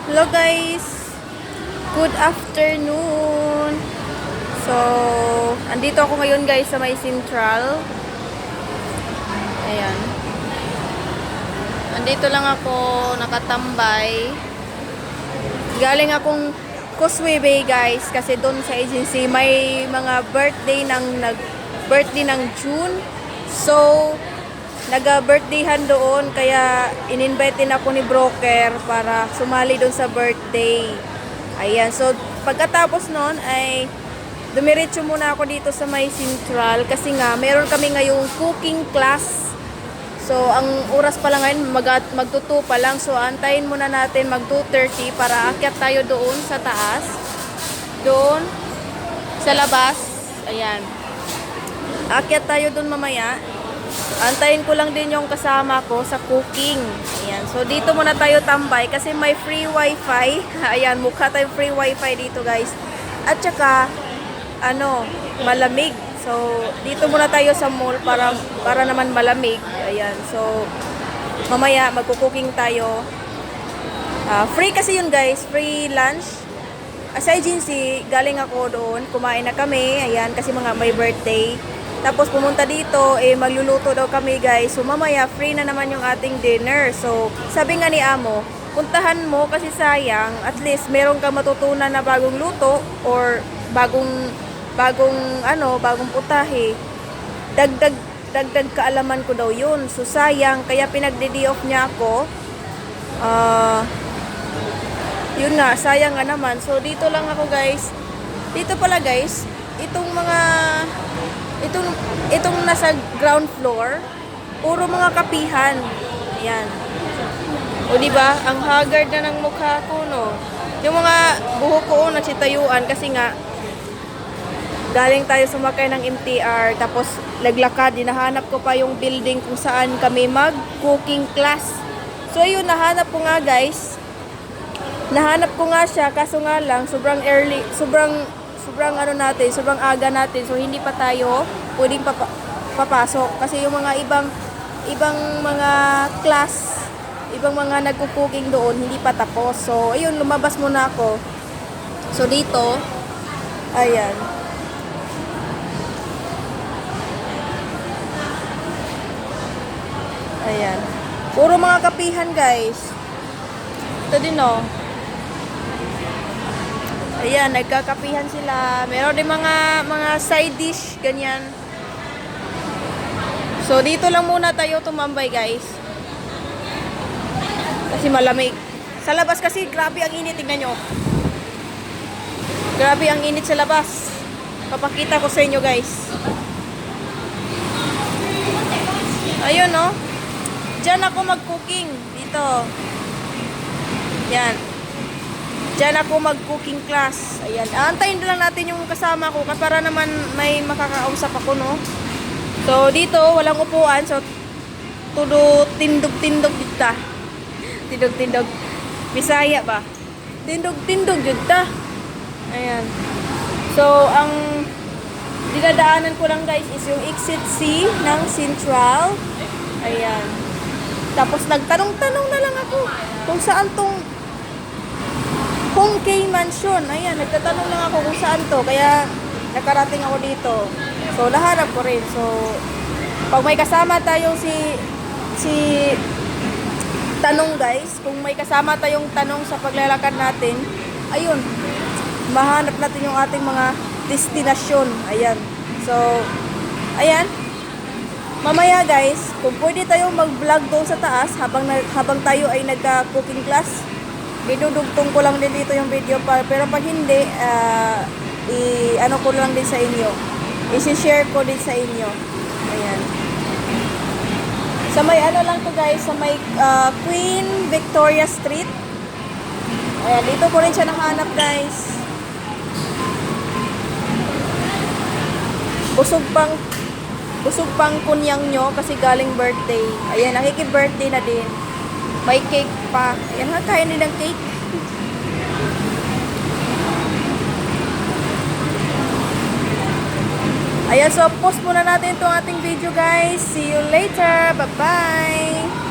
Hello guys, good afternoon. So, andito ako ngayon guys sa may Central. Ayan. Andito lang ako nakatambay. Galing akong Causeway Bay guys kasi doon sa agency may mga birthday ng June. So, nag-birthdayhan doon kaya in-invite din ako ni broker para sumali doon sa birthday. Ayan, so pagkatapos noon ay dumiretso muna ako dito sa may Central kasi nga meron kami ngayong cooking class. So ang oras pa lang ngayon magtutu pa lang, so antayin muna natin mag 2:30 para akyat tayo doon sa taas. Doon sa labas. Ayan. Akyat tayo doon mamaya. Antayin ko lang din yung kasama ko sa cooking. Ayan. So, dito muna tayo tambay kasi may free wifi. Ayan, mukha tayong free wifi dito guys. At saka, malamig. So, dito muna tayo sa mall para naman malamig. Ayan. So, mamaya magkukuking tayo. Free kasi yun guys. Free lunch. Sa agency, galing ako doon. Kumain na kami. Ayan, kasi may birthday. Tapos pumunta dito, magluluto daw kami guys. So mamaya free na naman yung ating dinner. So sabi nga ni Amo, puntahan mo kasi sayang, at least meron kang matutunan na bagong luto or bagong putahe. Dagdag kaalaman ko daw yun. So sayang, kaya pinagde-day off niya ako. Yun nga, sayang nga naman. So dito lang ako guys. Dito pala guys, itong nasa ground floor, puro mga kapihan. Ayan. O diba, ang haggard na ng mukha ko, no? Yung mga buhok ko nagsitayuan kasi nga galing tayo sumakay ng MTR, tapos laglakad, hinahanap ko pa yung building kung saan kami mag-cooking class. So ayun, nahanap ko nga guys. Nahanap ko nga siya, kaso nga lang sobrang early, sobrang aga natin, so hindi pa tayo pwedeng papasok kasi yung mga ibang mga class, ibang mga nagko-cooking doon hindi pa tapos. So ayun, lumabas muna ako. So dito, ayan, puro mga kapihan guys. Ito din, oh. Ayan, nagkakapihan sila. Meron din mga side dish, ganyan. So, dito lang muna tayo tumambay, guys. Kasi malamig. Sa labas kasi, grabe ang init. Tingnan nyo. Grabe ang init sa labas. Papakita ko sa inyo, guys. Ayun, no? Diyan ako mag-cooking. Dito. Yan. Diyan ako mag-cooking class. Ayan. Antayin lang natin yung kasama ko para naman may makakausap ako, no? So, dito, walang upuan. So, tudo tindog-tindog dito. Tindog-tindog. Bisaya ba? Tindog-tindog dito. Ayan. So, ang dinadaanan ko lang guys is yung exit C ng Central. Ayan. Tapos, nagtanong-tanong na lang ako kung saan tong Hong Kay Mansion. Ayan, nagtatanong lang ako kung saan to. Kaya nakarating ako dito. So, nahanap ko rin. So, pag may kasama tayo si tanong guys, kung may kasama tayong tanong sa paglalakad natin, ayun, mahanap natin yung ating mga destinasyon. Ayan. So, ayan. Mamaya guys, kung pwede tayong mag-vlog doon sa taas habang tayo ay nagka-cooking class, idudugtong ko lang din dito yung video pero pag hindi, ko lang din sa inyo, i-share ko din sa inyo. Ayan, sa may lang to guys, sa may Queen Victoria Street. Ayan, dito ko rin siya nahanap guys. Busog pang kunyang nyo kasi galing birthday. Ayan, nakiki-birthday na din. May cake pa. Ayan nga, kaya din ng cake. Ayan, so post muna natin itong ating video guys. See you later. Bye-bye.